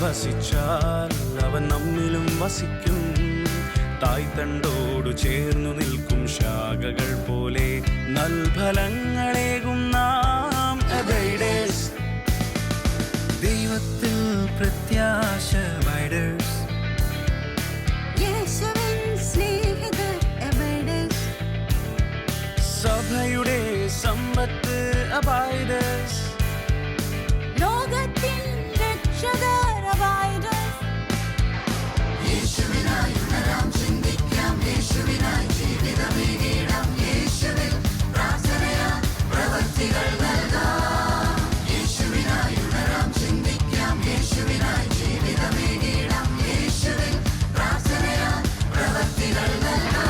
വസിച്ചാൽ അവൻ നമ്മിലും വസിക്കും. തായ്തണ്ടോടു ചേർന്നു നിൽക്കും ശാഖകൾ പോലെ നൽഫലങ്ങളേകും നാം അബൈഡേഴ്സ്. ദൈവത്തിൽ പ്രത്യാശ അബൈഡേഴ്സ്. സഭയുടെ സമ്പത്ത് അബൈഡേഴ്സ്. ലോകത്തിൻ രക്ഷകർ അബൈഡേഴ്സ്. യേശുവിനായി ഉണരാം, ചിന്തിക്കാം, യേശുവിനായി ജീവിതമേകിടാം, യേശുവിൽ പ്രാർത്ഥനയാൽ പ്രവൃത്തികൾ നൽകാം. യേശുവിനായി ഉണരാം, ചിന്തിക്കാം, യേശുവിനായി ജീവിതമേകിടാം, യേശുവിൽ പ്രാർത്ഥനയാൽ പ്രവൃത്തികൾ നൽകാം.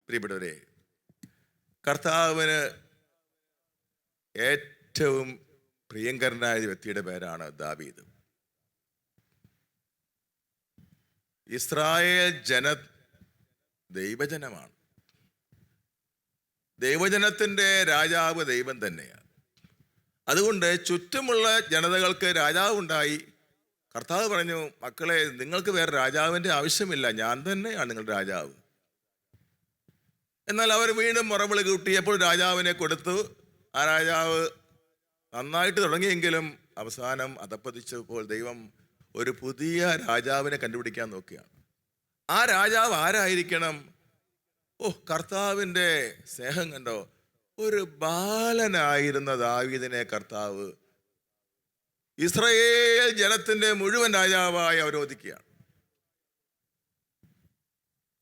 പ്രിയപ്പെട്ടവരെ, കർത്താവിന് ഏറ്റവും പ്രിയങ്കരനായ വ്യക്തിയുടെ പേരാണ് ദാവീദ്. ഇസ്രായേൽ ദൈവജനമാണ്. ദൈവജനത്തിൻ്റെ രാജാവ് ദൈവം തന്നെയാണ്. അതുകൊണ്ട് ചുറ്റുമുള്ള ജനതകൾക്ക് രാജാവുണ്ടായി. കർത്താവ് പറഞ്ഞു, മക്കളെ, നിങ്ങൾക്ക് വേറെ രാജാവിൻ്റെ ആവശ്യമില്ല, ഞാൻ തന്നെയാണ് നിങ്ങളുടെ രാജാവ്. എന്നാൽ അവർ വീണ്ടും മുറവിളി കൂട്ടിയപ്പോൾ രാജാവിനെ കൊടുത്തു. ആ രാജാവ് നന്നായിട്ട് തുടങ്ങിയെങ്കിലും അവസാനം അധപ്പതിച്ചപ്പോൾ ദൈവം ഒരു പുതിയ രാജാവിനെ കണ്ടുപിടിക്കാൻ നോക്കുകയാണ്. ആ രാജാവ് ആരായിരിക്കണം? കർത്താവിൻ്റെ സ്നേഹം കണ്ടോ. ഒരു ബാലനായിരുന്ന ദാവീദിനെ കർത്താവ് ഇസ്രായേൽ ജനത്തിൻ്റെ മുഴുവൻ രാജാവായി അവരോധിക്കുകയാണ്.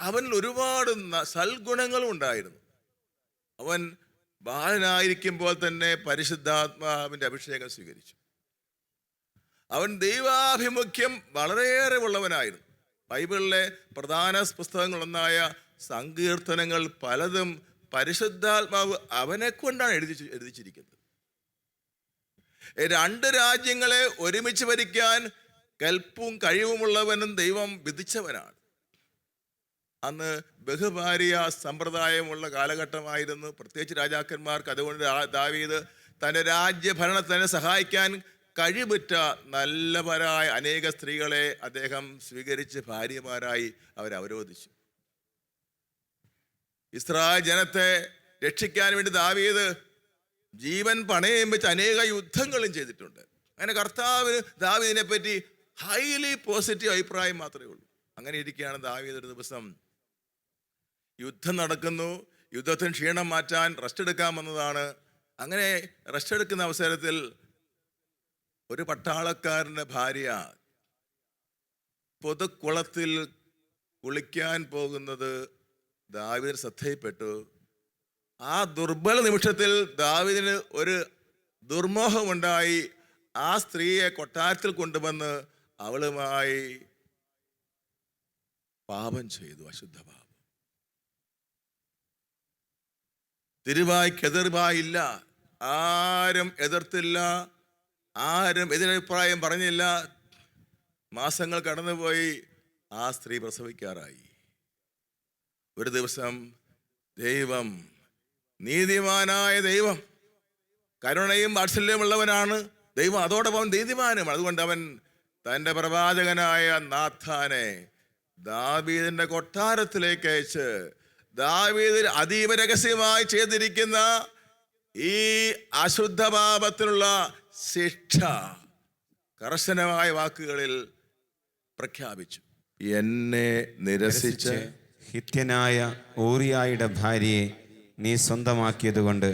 അവനിൽ ഒരുപാട് സൽഗുണങ്ങളും ഉണ്ടായിരുന്നു. അവൻ ബാലനായിരിക്കുമ്പോൾ തന്നെ പരിശുദ്ധാത്മാവിൻ്റെ അഭിഷേകം സ്വീകരിച്ചു. അവൻ ദൈവാഭിമുഖ്യം വളരെയേറെ ഉള്ളവനായിരുന്നു. ബൈബിളിലെ പ്രധാന പുസ്തകങ്ങളൊന്നായ സങ്കീർത്തനങ്ങൾ പലതും പരിശുദ്ധാത്മാവ് അവനെ കൊണ്ടാണ് എഴുതിച്ചിരിക്കുന്നത്. 2 രാജ്യങ്ങളെ ഒരുമിച്ച് ഭരിക്കാൻ കൽപ്പും കഴിവുമുള്ളവനും ദൈവം വിധിച്ചവനാണ്. അന്ന് ബഹുഭാര്യ സമ്പ്രദായമുള്ള കാലഘട്ടമായിരുന്നു, പ്രത്യേകിച്ച് രാജാക്കന്മാർക്ക്. അതുകൊണ്ട് ദാവീദ് തൻ്റെ രാജ്യഭരണത്തിന് സഹായിക്കാൻ കഴിവുറ്റ നല്ലവരായ അനേക സ്ത്രീകളെ അദ്ദേഹം സ്വീകരിച്ച് ഭാര്യമാരായി അവരോധിച്ചു. ഇസ്രായേൽ ജനത്തെ രക്ഷിക്കാൻ വേണ്ടി ദാവീദ് ജീവൻ പണയം വെച്ച് അനേക യുദ്ധങ്ങളും ചെയ്തിട്ടുണ്ട്. അങ്ങനെ കർത്താവിന് ദാവീദിനെ പറ്റി ഹൈലി പോസിറ്റീവ് അഭിപ്രായം മാത്രമേ ഉള്ളൂ. അങ്ങനെ ഇരിക്കുകയാണ് ദാവീദ് ഒരു ദിവസം യുദ്ധം നടക്കുന്നു. യുദ്ധത്തിന് ക്ഷീണം മാറ്റാൻ റെസ്റ്റ് എടുക്കാൻ വന്നതാണ്. അങ്ങനെ റെസ്റ്റ് എടുക്കുന്ന അവസരത്തിൽ ഒരു പട്ടാളക്കാരൻ്റെ ഭാര്യ പൊതുക്കുളത്തിൽ കുളിക്കാൻ പോകുന്നത് ദാവീദിന് ശ്രദ്ധയിൽപ്പെട്ടു. ആ ദുർബല നിമിഷത്തിൽ ദാവീദിന് ഒരു ദുർമോഹമുണ്ടായി. ആ സ്ത്രീയെ കൊട്ടാരത്തിൽ കൊണ്ടുവന്ന് അവളുമായി പാപം ചെയ്തു, അശുദ്ധ പാപം. തിരുവായ്ക്കെതിർവായില്ല, ആരും എതിർത്തില്ല, ആരും എതിരഭിപ്രായം പറഞ്ഞില്ല. മാസങ്ങൾ കടന്നുപോയി. ആ സ്ത്രീ പ്രസവിക്കാറായി. ഒരു ദിവസം ദൈവം, നീതിമാനായ ദൈവം, കരുണയും വാത്സല്യമുള്ളവനാണ് ദൈവം, അതോടൊപ്പം നീതിമാനും. അതുകൊണ്ട് അവൻ തൻ്റെ പ്രവാചകനായ നാഥാനെ ദാവീദിന്റെ കൊട്ടാരത്തിലേക്ക് അയച്ച് ദാവീദിൽ അതീവ രഹസ്യമായി ചെയ്തിരിക്കുന്ന ഈ അശുദ്ധ പാപത്തിനുള്ള ശിക്ഷ കർശനമായ വാക്കുകളിൽ പ്രഖ്യാപിച്ചു. എന്നെ നിരസിച്ച് ഹിത്യനായ ഊറിയായുടെ ഭാര്യയെ നീ സ്വന്തമാക്കിയതുകൊണ്ട്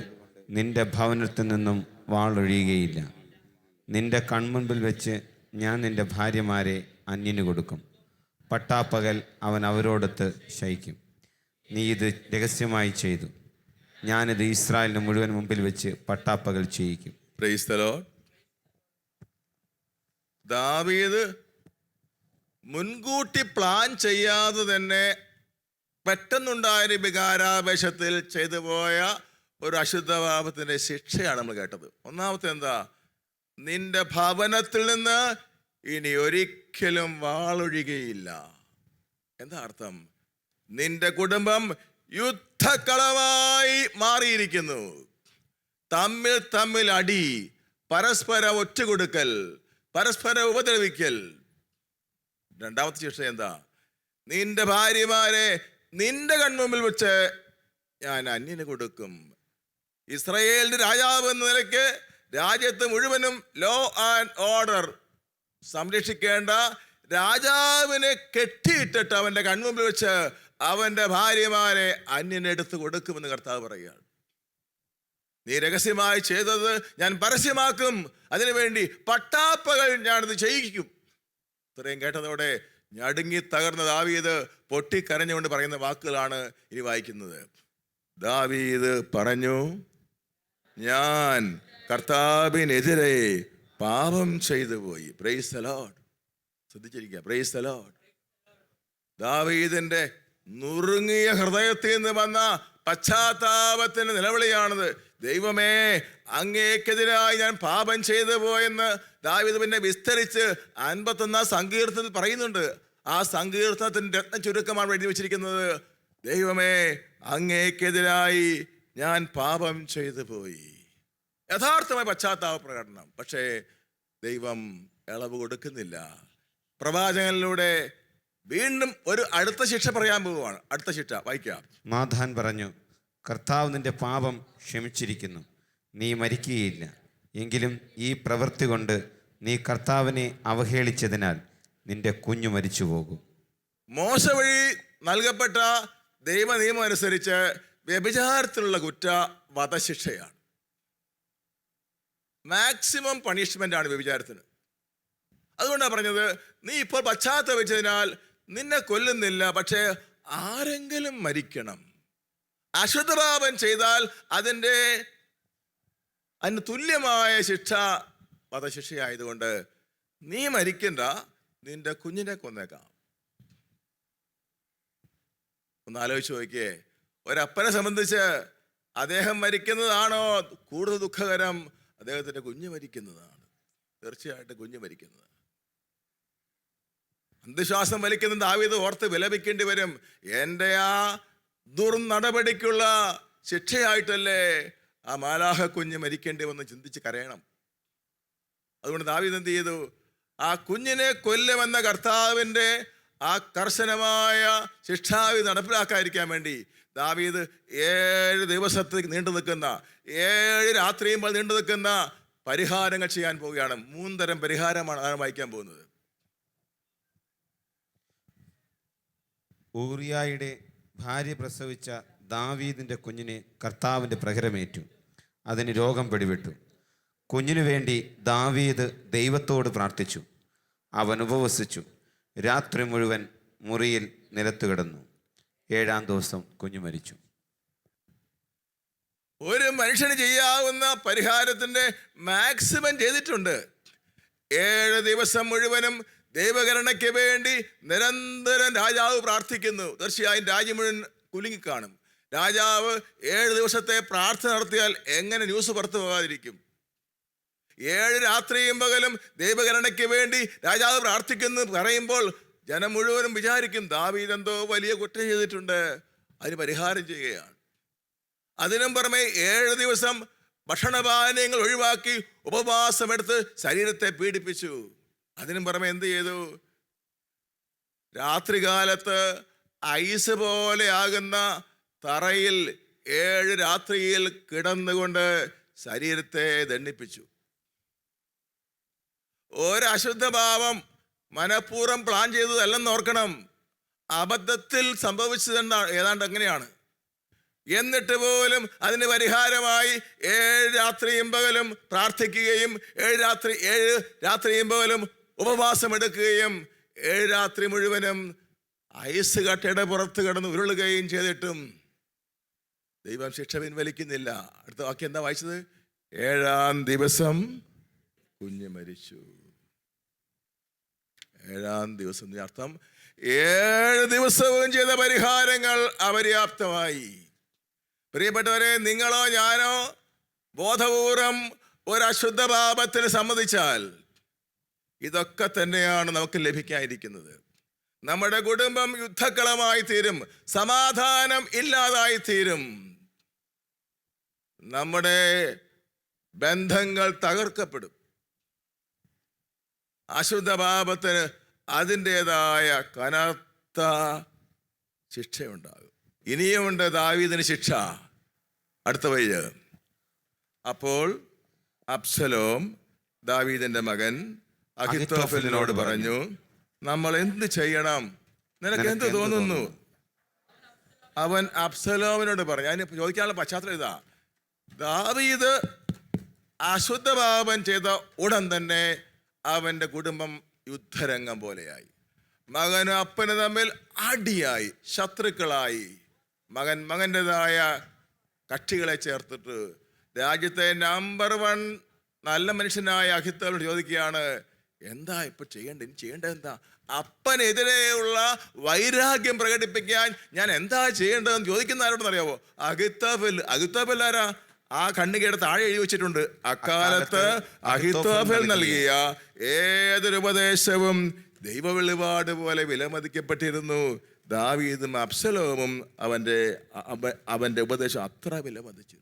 നിന്റെ ഭവനത്തിൽ നിന്നും വാളൊഴിയുകയില്ല. നിന്റെ കൺമുൻപിൽ വെച്ച് ഞാൻ നിന്റെ ഭാര്യമാരെ അന്യന് കൊടുക്കും. പട്ടാപ്പകൽ അവൻ അവരോടൊത്ത് ശയിക്കും. നീ ഇത് രഹസ്യമായി ചെയ്തു. ഞാനിത് ഇസ്രായേലിന് മുഴുവൻ മുമ്പിൽ വെച്ച് പട്ടാപ്പകൽ ചെയ്യിക്കും. Price the Lord. ദാവീദ് മുൻകൂട്ടി പ്ലാൻ ചെയ്യാതെ തന്നെ പെട്ടെന്നുണ്ടായ വികാരാവേശത്തിൽ ചെയ്തു പോയ ഒരു അശുദ്ധപാപത്തിൻ്റെ ശിക്ഷയാണ് നമ്മൾ കേട്ടത്. ഒന്നാമത്തെ എന്താ? നിന്റെ ഭവനത്തിൽ നിന്ന് ഇനി ഒരിക്കലും വാളൊഴികയില്ല. എന്താ അർത്ഥം? നിന്റെ കുടുംബം യുദ്ധക്കളമായി മാറിയിരിക്കുന്നു. തമ്മിൽ തമ്മിൽ അടി, പരസ്പരം ഒറ്റുകൊടുക്കൽ, പരസ്പരം ഉപദ്രവിക്കൽ. രണ്ടാമത്തെ ശിക്ഷ എന്താ? നിന്റെ ഭാര്യമാരെ നിന്റെ കൺമുമ്പിൽ വെച്ച് ഞാൻ അന്യന് കൊടുക്കും. ഇസ്രായേലിന്റെ രാജാവ് എന്ന നിലയ്ക്ക് രാജ്യത്ത് മുഴുവനും ലോ ആൻഡ് ഓർഡർ സംരക്ഷിക്കേണ്ട രാജാവിനെ കെട്ടിയിട്ടിട്ട് അവന്റെ കൺമുമ്പിൽ വെച്ച് അവന്റെ ഭാര്യമാരെ അന്യനെടുത്ത് കൊടുക്കുമെന്ന് കർത്താവ് പറയുകയാണ്. നീ രഹസ്യമായി ചെയ്തത് ഞാൻ പരസ്യമാക്കും, അതിനുവേണ്ടി പട്ടാപ്പകൽ ഞാനിത് ചെയ്യിക്കും. ഇത്രയും കേട്ടതോടെ ഞടുങ്ങി തകർന്ന ദാവീദ് പൊട്ടിക്കരഞ്ഞുകൊണ്ട് പറയുന്ന വാക്കുകളാണ് ഇനി വായിക്കുന്നത്. ദാവീദ് പറഞ്ഞു, ഞാൻ കർത്താവിനെതിരെ പാപം ചെയ്തു പോയി. Praise the Lord. ശ്രദ്ധിച്ചിരിക്കുക. Praise the Lord. ദാവീദിന്റെ നുറുങ്ങിയ ഹൃദയത്തിൽ നിന്ന് വന്ന പശ്ചാത്താപത്തിന്റെ നിലവിളിയാണത്. ദൈവമേ, അങ്ങേക്കെതിരായി ഞാൻ പാപം ചെയ്തു പോയെന്ന് ദാവീദ് പിന്നെ വിസ്തരിച്ച് 51 സങ്കീർത്തനത്തിൽ പറയുന്നുണ്ട്. ആ സങ്കീർത്തനത്തിന്റെ രത്ന ചുരുക്കമാണ് എഴുതി വെച്ചിരിക്കുന്നത്. ദൈവമേ, അങ്ങേക്കെതിരായി ഞാൻ പാപം ചെയ്തു പോയി. യഥാർത്ഥമായ പശ്ചാത്താപ പ്രകടനം. പക്ഷേ ദൈവം ഇളവ് കൊടുക്കുന്നില്ല. പ്രവാചകനിലൂടെ വീണ്ടും ഒരു അടുത്ത ശിക്ഷ പറയാൻ പോവുകയാണ്. അടുത്ത ശിക്ഷ വായിക്കാം. നാഥാൻ പറഞ്ഞു, കർത്താവ് നിന്റെ പാപം ക്ഷമിച്ചിരിക്കുന്നു, നീ മരിക്കുകയില്ല. എങ്കിലും ഈ പ്രവൃത്തി കൊണ്ട് നീ കർത്താവിനെ അവഹേളിച്ചതിനാൽ നിന്റെ കുഞ്ഞു മരിച്ചു പോകും. മോശ വഴി നൽകപ്പെട്ട ദൈവ നിയമം അനുസരിച്ച് വ്യഭിചാരത്തിലുള്ള കുറ്റ വധശിക്ഷയാണ്. മാക്സിമം പണിഷ്മെന്റ് ആണ് വ്യഭിചാരത്തിന്. അതുകൊണ്ടാണ് പറഞ്ഞത്, നീ ഇപ്പോൾ പശ്ചാത്തപിച്ചതിനാൽ നിന്നെ കൊല്ലുന്നില്ല, പക്ഷേ ആരെങ്കിലും മരിക്കണം. അശുദ്ധപാപം ചെയ്താൽ അതിന് തുല്യമായ ശിക്ഷ വധശിക്ഷയായതുകൊണ്ട് നീ മരിക്കണ്ട, നിന്റെ കുഞ്ഞിനെ കൊന്നേക്കാം. ഒന്ന് ആലോചിച്ച് നോക്കിയേ. ഒരപ്പനെ സംബന്ധിച്ച് അദ്ദേഹം മരിക്കുന്നതാണോ കൂടുതൽ ദുഃഖകരം? അദ്ദേഹത്തിന്റെ കുഞ്ഞ് മരിക്കുന്നതാണ്. തീർച്ചയായിട്ടും കുഞ്ഞ് മരിക്കുന്നത്. അന്ധവിശ്വാസം വലിക്കുന്ന ദാവീദ് ഓർത്ത് വിലപിക്കേണ്ടി വരും. എൻ്റെ ആ ദുർനടപടിക്കുള്ള ശിക്ഷയായിട്ടല്ലേ ആ മാലാഹ കുഞ്ഞ് മരിക്കേണ്ടി വന്ന് ചിന്തിച്ച് കരയണം. അതുകൊണ്ട് ദാവീദ് എന്ത് ചെയ്തു? ആ കുഞ്ഞിനെ കൊല്ലുമെന്ന കർത്താവിൻ്റെ ആ കർശനമായ ശിക്ഷാവിധി നടപ്പിലാക്കാതിരിക്കാൻ വേണ്ടി ദാവീദ് 7 ദിവസത്തേക്ക് നീണ്ടു നിൽക്കുന്ന 7 രാത്രിയുമ്പോൾ നീണ്ടു നിൽക്കുന്ന പരിഹാരങ്ങൾ ചെയ്യാൻ പോവുകയാണ്. 3 തരം പരിഹാരമാണ് അതാണ് വായിക്കാൻ പോകുന്നത്. ഊറിയായുടെ ഭാര്യ പ്രസവിച്ച ദാവീദിൻ്റെ കുഞ്ഞിന് കർത്താവിൻ്റെ പ്രഹരമേറ്റു, അതിന് രോഗം പിടിപെട്ടു. കുഞ്ഞിനു വേണ്ടി ദാവീദ് ദൈവത്തോട് പ്രാർത്ഥിച്ചു. അവൻ ഉപവസിച്ചു. രാത്രി മുഴുവൻ മുറിയിൽ നിലത്ത് കിടന്നു. 7-ാം ദിവസം കുഞ്ഞു മരിച്ചു. ഒരു മനുഷ്യന് ചെയ്യാവുന്ന പരിഹാരത്തിന്റെ മാക്സിമം ചെയ്തിട്ടുണ്ട്. 7 ദിവസം മുഴുവനും ദൈവകരുണയ്ക്ക് വേണ്ടി നിരന്തരം രാജാവ് പ്രാർത്ഥിക്കുന്നു. തീർച്ചയായും രാജ്യം മുഴുവൻ കുലുങ്ങിക്കാണും. രാജാവ് 7 ദിവസത്തെ പ്രാർത്ഥന നടത്തിയാൽ എങ്ങനെ ന്യൂസ് പുറത്തു പോകാതിരിക്കും? 7 രാത്രിയും പകലും ദൈവകരുണയ്ക്ക് വേണ്ടി രാജാവ് പ്രാർത്ഥിക്കുന്നു പറയുമ്പോൾ ജനം മുഴുവനും വിചാരിക്കും ദാവീദ് എന്തോ വലിയ കുറ്റം ചെയ്തിട്ടുണ്ട്, അതിന് പരിഹാരം ചെയ്യുകയാണ്. അതിനും പുറമെ 7 ദിവസം ഭക്ഷണപാനീയങ്ങൾ ഒഴിവാക്കി ഉപവാസമെടുത്ത് ശരീരത്തെ പീഡിപ്പിച്ചു. അതിനും പുറമെ എന്ത് ചെയ്തു? രാത്രികാലത്ത് ഐസ് പോലെ ആകുന്ന തറയിൽ 7 രാത്രിയിൽ കിടന്നുകൊണ്ട് ശരീരത്തെ ദണ്ഡിപ്പിച്ചു. ഒരശുദ്ധഭാവം മനഃപൂർവ്വം പ്ലാൻ ചെയ്തതല്ലെന്ന് ഓർക്കണം. അബദ്ധത്തിൽ സംഭവിച്ചതെന്താണ്? ഏതാണ്ട് അങ്ങനെയാണ്. എന്നിട്ട് പോലും അതിന് പരിഹാരമായി 7 രാത്രിയും പകലും പ്രാർത്ഥിക്കുകയും 7 രാത്രിയും പകലും ഉപവാസമെടുക്കുകയും 7 രാത്രി മുഴുവനും ഐസ് കട്ടയുടെ പുറത്ത് കിടന്ന് ഉരുളുകയും ചെയ്തിട്ടും ദൈവം ശിക്ഷ പിൻവലിക്കുന്നില്ല. അടുത്ത വാക്യം എന്താ വായിച്ചത്? 7-ാം ദിവസം കുഞ്ഞ് മരിച്ചു. 7-ാം ദിവസം അർത്ഥം 7 ദിവസവും ചെയ്ത പരിഹാരങ്ങൾ അപര്യാപ്തമായി. പ്രിയപ്പെട്ടവരെ, നിങ്ങളോ ഞാനോ ബോധപൂർവം ഒരു അശുദ്ധ പാപത്തിന് സമ്മതിച്ചാൽ ഇതൊക്കെ തന്നെയാണ് നമുക്ക് ലഭിക്കാനിരിക്കുന്നത്. നമ്മുടെ കുടുംബം യുദ്ധക്കളമായി തീരും, സമാധാനം ഇല്ലാതായി തീരും. നമ്മുടെ ബന്ധങ്ങൾ തകർക്കപ്പെടും. അശുദ്ധ പാപത്തിന് അതിൻ്റെതായ കനത്ത ശിക്ഷയുണ്ടാകും. ഇനിയുമുണ്ട് ദാവീദിന് ശിക്ഷ. അടുത്ത വഴി. അപ്പോൾ അബ്സലോം ദാവീദിന്റെ മകൻ അഹിത്തോഫെലിനോട് പറഞ്ഞു, നമ്മൾ എന്ത് ചെയ്യണം? നിനക്ക് എന്ത് തോന്നുന്നു? അവൻ അബ്സലോമിനോട് പറഞ്ഞു. അതിന് ചോദിക്കാനുള്ള പശ്ചാത്തലം ഇതാ. ദാവീദ് അശുദ്ധ പാപം ചെയ്ത ഉടൻ തന്നെ അവൻ്റെ കുടുംബം യുദ്ധരംഗം പോലെയായി. മകനും അപ്പനും തമ്മിൽ അടിയായി, ശത്രുക്കളായി. മകൻ്റെതായ കക്ഷികളെ ചേർത്തിട്ട് രാജ്യത്തെ നമ്പർ 1 നല്ല മനുഷ്യനായ അഹിത്തോഫെൽ ചോദിക്കുകയാണ്, എന്താ ഇപ്പൊ ചെയ്യേണ്ടത്? ഇനി ചെയ്യേണ്ടത് എന്താ? അപ്പനെതിരെയുള്ള വൈരാഗ്യം പ്രകടിപ്പിക്കാൻ ഞാൻ എന്താ ചെയ്യേണ്ടതെന്ന് ചോദിക്കുന്ന ആരോടെന്ന് അറിയാവോ? അഹിത്തോഫെൽ ആരാ? ആ കണ്ണികയുടെ താഴെ എഴുതി വെച്ചിട്ടുണ്ട്, അക്കാലത്ത് അഹിത്തോഫെൽ നൽകിയ ഏതൊരു ഉപദേശവും ദൈവ വെളിപാട് പോലെ വിലമതിക്കപ്പെട്ടിരുന്നു. ദാവീദും അബ്സലോമും അവന്റെ ഉപദേശം അത്ര വിലമതിച്ചു.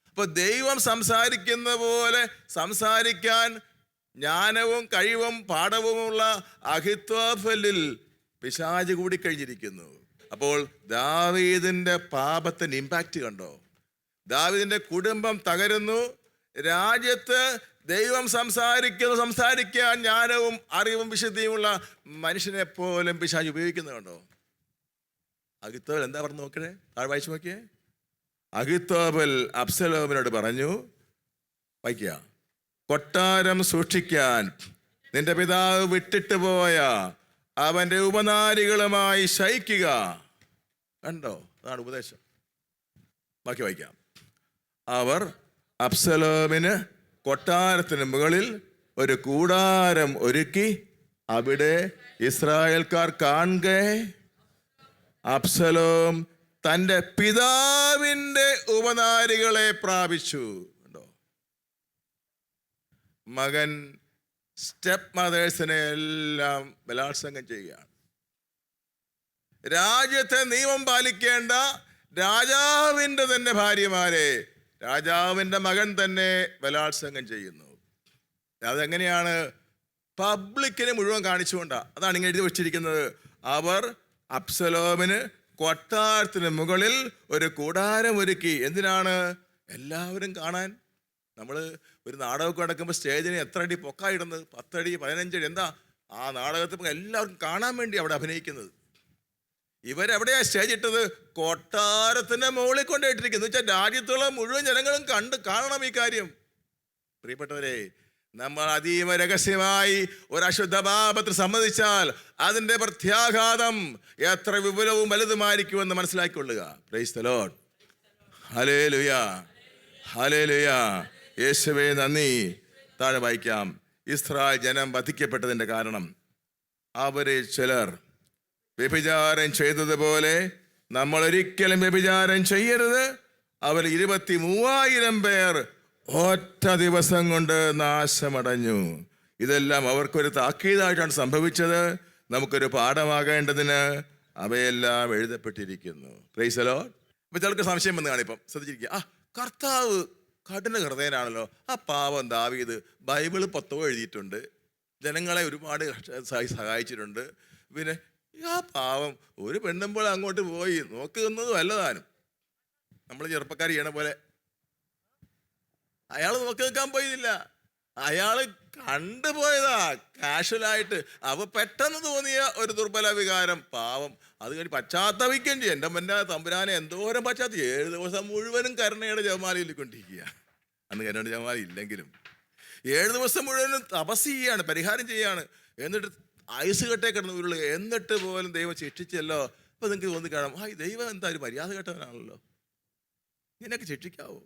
അപ്പൊ ദൈവം സംസാരിക്കുന്ന പോലെ സംസാരിക്കാൻ ജ്ഞാനവും കഴിവും പാഠവുമുള്ള അഹിത്തോഫെലിൽ പിശാച് കൂടിക്കഴിഞ്ഞിരിക്കുന്നു. അപ്പോൾ ദാവീദിന്റെ പാപത്തിന് ഇമ്പാക്റ്റ് കണ്ടോ? ദാവീദിന്റെ കുടുംബം തകരുന്നു. രാജ്യത്ത് ദൈവം സംസാരിക്കാൻ ജ്ഞാനവും അറിവും വിശുദ്ധിയുമുള്ള മനുഷ്യനെ പോലും പിശാച് ഉപയോഗിക്കുന്നത് കണ്ടോ? അഹിത്തോഫെൽ എന്താ പറഞ്ഞു നോക്കണേ? താഴെ വായിച്ചു നോക്കിയേ. അഹിത്തോഫെൽ അബ്സലോമിനോട് പറഞ്ഞു, വായിക്കുക, കൊട്ടാരം സൂക്ഷിക്കാൻ നിന്റെ പിതാവ് വിട്ടിട്ട് പോയ അവന്റെ ഉപനാരികളുമായി ശയിക്കുക. കണ്ടോ? അതാണ് ഉപദേശം. ബാക്കി വായിക്കാം. അവർ അബ്സലോമിന് കൊട്ടാരത്തിന് മുകളിൽ ഒരു കൂടാരം ഒരുക്കി അവിടെ ഇസ്രായേൽക്കാർ കാണുകെ അബ്സലോം തൻ്റെ പിതാവിൻ്റെ ഉപനാരികളെ പ്രാപിച്ചു. കണ്ടോ? മകൻ സ്റ്റെപ്പ് മദേഴ്സിനെ എല്ലാം ബലാത്സംഗം ചെയ്യുകയാണ്. രാജ്യത്തെ നിയമം പാലിക്കേണ്ട രാജാവിൻ്റെ തന്നെ ഭാര്യമാരെ രാജാവിൻ്റെ മകൻ തന്നെ ബലാത്സംഗം ചെയ്യുന്നു. അതെങ്ങനെയാണ്? പബ്ലിക്കിനെ മുഴുവൻ കാണിച്ചുകൊണ്ടാണ്. അതാണ് ഇങ്ങനെ എഴുതി വെച്ചിരിക്കുന്നത്. അവർ അബ്സലോമിന് കൊട്ടാരത്തിന് മുകളിൽ ഒരു കൂടാരം ഒരുക്കി. എന്തിനാണ്? എല്ലാവരും കാണാൻ. നമ്മൾ ഒരു നാടകമൊക്കെ നടക്കുമ്പോൾ സ്റ്റേജിന് എത്ര അടി പൊക്കായിടുന്നത്? 10 അടി 15 അടി. എന്താ? ആ നാടകത്തിൽ എല്ലാവർക്കും കാണാൻ വേണ്ടി അവിടെ അഭിനയിക്കുന്നത്. ഇവരെവിടെയാ സ്റ്റേജ് ഇട്ടത്? കൊട്ടാരത്തിന്റെ മുകളിൽ കൊണ്ടിട്ടിരിക്കുന്നു. വെച്ചാൽ രാജ്യത്തുള്ള മുഴുവൻ ജനങ്ങളും കാണണം ഈ കാര്യം. പ്രിയപ്പെട്ടവരെ, നമ്മൾ അതീവ രഹസ്യമായി ഒരു അശുദ്ധ പാപത്തിൽ സമ്മതിച്ചാൽ അതിന്റെ പ്രത്യാഘാതം എത്ര വിപുലവും വലുതുമായിരിക്കുമെന്ന് മനസ്സിലാക്കിക്കൊള്ളുക. Praise the Lord. ഹല്ലേലൂയ, ഹല്ലേലൂയ. യേശുവേ നന്ദി. താഴെ വായിക്കാം. ഇസ്രായേൽ ജനം വധിക്കപ്പെട്ടതിന്റെ കാരണം അവരിൽ ചിലർ വ്യഭിചാരം ചെയ്തതുപോലെ നമ്മൾ ഒരിക്കലും വ്യഭിചാരം ചെയ്യരുത്. അവർ 23,000 പേർ ഒറ്റ ദിവസം കൊണ്ട് നാശമടഞ്ഞു. ഇതെല്ലാം അവർക്കൊരു താക്കീതായിട്ടാണ് സംഭവിച്ചത്. നമുക്കൊരു പാഠമാകേണ്ടതിന് അവയെല്ലാം എഴുതപ്പെട്ടിരിക്കുന്നു. Price the Lord. അപ്പൊ ചിലർക്ക് സംശയം വന്ന് കാണിപ്പം ശ്രദ്ധിച്ചിരിക്കുക. കർത്താവ് കഠിന ഹൃദയനാണല്ലോ. ആ പാവം ദാവീദ് ബൈബിള് 10 എഴുതിയിട്ടുണ്ട്, ജനങ്ങളെ ഒരുപാട് സഹായിച്ചിട്ടുണ്ട്. പിന്നെ ആ പാവം ഒരു പെണ്ണുമ്പോൾ അങ്ങോട്ട് പോയി നോക്കുന്നതും അല്ലതാനും. നമ്മൾ ചെറുപ്പക്കാർ ചെയ്യണ പോലെ അയാൾ നോക്കി നിൽക്കാൻ പോയതില്ല. അയാൾ കണ്ടുപോയതാ കാഷ്വലായിട്ട്. അവ പെട്ടെന്ന് തോന്നിയ ഒരു ദുർബല വികാരം. പാവം. അത് കഴിഞ്ഞ് പശ്ചാത്തപിക്കുകയും ചെയ്യും. എൻ്റെ മുന്നേ തമ്പുരാനെ എന്തോരം പശ്ചാത്തലം. 7 ദിവസം മുഴുവനും കരുണയുടെ ജപമാലയിൽ കൊണ്ടിരിക്കുക. അന്ന് കരുണയുടെ ജപമാല ഇല്ലെങ്കിലും 7 ദിവസം മുഴുവനും തപസ് ചെയ്യാണ്, പരിഹാരം ചെയ്യാണ്. എന്നിട്ട് ഐസ് കെട്ടേ കിടന്ന് ഉരുള്. എന്നിട്ട് പോലും ദൈവം ശിക്ഷിച്ചല്ലോ. അപ്പൊ നിങ്ങൾക്ക് തോന്നിക്കാണാം, ദൈവം എന്താ ഒരു മര്യാദ കെട്ടവനാണല്ലോ, ഇങ്ങനെയൊക്കെ ശിക്ഷിക്കാവോ?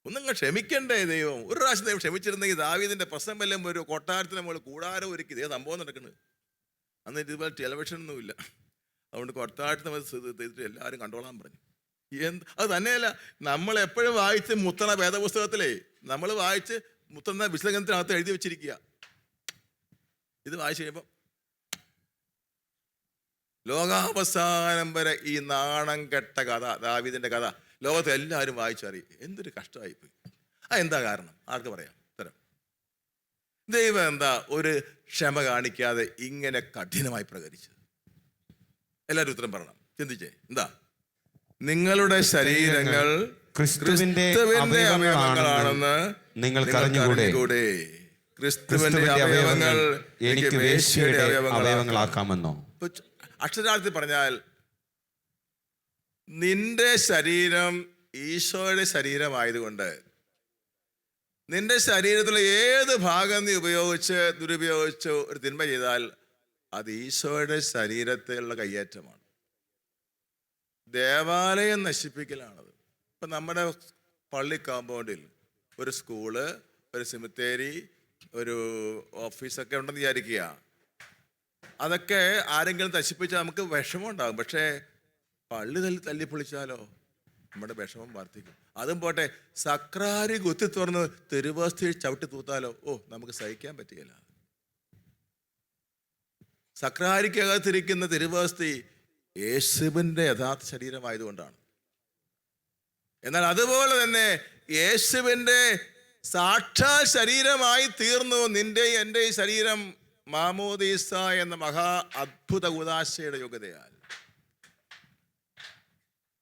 ഒന്നങ്ങ് ക്ഷമിക്കണ്ടേ ദൈവം? ഒരു പ്രാവശ്യം ദൈവം ക്ഷമിച്ചിരുന്നെങ്കിൽ ദാവീദിന്റെ പ്രശ്നം വല്ലതും ഒരു കൊട്ടാരത്തിന് നമ്മൾ കൂടാരം ഒരുക്കി. ഇതേ സംഭവം നടക്കുന്നത്. അന്ന് ഇതുപോലെ ടെലിവിഷനൊന്നുമില്ല. അതുകൊണ്ട് കൊട്ടാരത്തിന് ചെയ്തിട്ട് എല്ലാവരും കണ്ടോളാൻ പറഞ്ഞു. അത് തന്നെയല്ല, നമ്മൾ എപ്പോഴും വായിച്ച് മുത്തണ വേദപുസ്തകത്തിലേ നമ്മൾ വായിച്ച് മുത്തണ വിശകലനത്തിനകത്ത് എഴുതി വെച്ചിരിക്കുക. ഇത് വായിച്ചു കഴിയുമ്പോൾ ലോകാവസാനം വരെ ഈ നാണം കെട്ട കഥ, ദാവീദിന്റെ കഥ ലോകത്തെ എല്ലാവരും വായിച്ചറിയും. എന്തൊരു കഷ്ടമായിപ്പോയി. എന്താ കാരണം? ആർക്ക് പറയാം ഉത്തരം? ദൈവം എന്താ ഒരു ക്ഷമ കാണിക്കാതെ ഇങ്ങനെ കഠിനമായി പ്രകരിച്ചത്? എല്ലാവരും ഉത്തരം പറയണം. ചിന്തിച്ചേ. എന്താ? നിങ്ങളുടെ ശരീരങ്ങൾ ക്രിസ്തുവിന്റെ അവയവങ്ങളാണെന്ന് നിങ്ങൾക്ക് അറിഞ്ഞുകൂടെ? ക്രിസ്തുവിന്റെ അവയവങ്ങൾ എനിക്ക് വേശ്യയുടെ അവയവങ്ങളാക്കാമെന്നോ? അക്ഷരാർത്ഥത്തിൽ പറഞ്ഞാൽ നിന്റെ ശരീരം ഈശോയുടെ ശരീരമായതുകൊണ്ട് നിന്റെ ശരീരത്തിലെ ഏത് ഭാഗം നീ ദുരുപയോഗിച്ച് ഒരു തിന്മ ചെയ്താൽ അത് ഈശോയുടെ ശരീരത്തിലുള്ള കയ്യേറ്റമാണ്. ദേവാലയം നശിപ്പിക്കലാണത്. ഇപ്പം നമ്മുടെ പള്ളി കോമ്പൗണ്ടിൽ ഒരു സ്കൂള്, ഒരു സെമിത്തേരി, ഒരു ഓഫീസൊക്കെ ഉണ്ടെന്ന് വിചാരിക്കുക. അതൊക്കെ ആരെങ്കിലും നശിപ്പിച്ചാൽ നമുക്ക് വിഷമം ഉണ്ടാകും. പക്ഷേ പള്ളി തല്ലിപ്പൊളിച്ചാലോ നമ്മുടെ വിഷമം വർദ്ധിക്കും. അതും പോട്ടെ, സക്രാരി കുത്തി തുറന്ന് തിരുവോസ്തി ചവിട്ടി തൂത്താലോ നമുക്ക് സഹിക്കാൻ പറ്റുകയില്ല. സക്രാരിക്കകത്തിരിക്കുന്ന തിരുവോസ്തി യേശുവിൻ്റെ യഥാർത്ഥ ശരീരമായതുകൊണ്ടാണ്. എന്നാൽ അതുപോലെ തന്നെ യേശുവിൻ്റെ സാക്ഷാൽ ശരീരമായി തീർന്നു നിന്റെ എൻ്റെ ഈ ശരീരം മാമോദീസ എന്ന മഹാ അദ്ഭുത ഉദാശയുടെ യോഗ്യതയാൽ.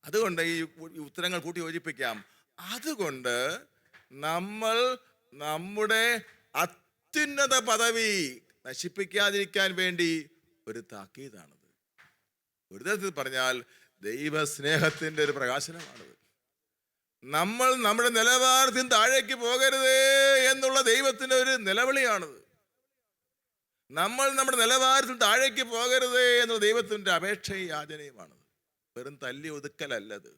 അതുകൊണ്ട് ഈ ഉത്തരങ്ങൾ കൂട്ടി യോജിപ്പിക്കാം. അതുകൊണ്ട് നമ്മൾ നമ്മുടെ അത്യുന്നത പദവി നശിപ്പിക്കാതിരിക്കാൻ വേണ്ടി ഒരു താക്കീതാണത്. ഒരു തരത്തിൽ പറഞ്ഞാൽ ദൈവസ്നേഹത്തിൻ്റെ ഒരു പ്രകാശനമാണത്. നമ്മൾ നമ്മുടെ നിലവാരത്തിന് താഴേക്ക് പോകരുതേ എന്നുള്ള ദൈവത്തിൻ്റെ ഒരു നിലവിളിയാണത്. നമ്മൾ നമ്മുടെ നിലവാരത്തിന് താഴേക്ക് പോകരുതേ എന്നുള്ള ദൈവത്തിൻ്റെ അപേക്ഷയും യാചനയുമാണത്. വെറും തല്ലി ഒതുക്കലല്ലത്.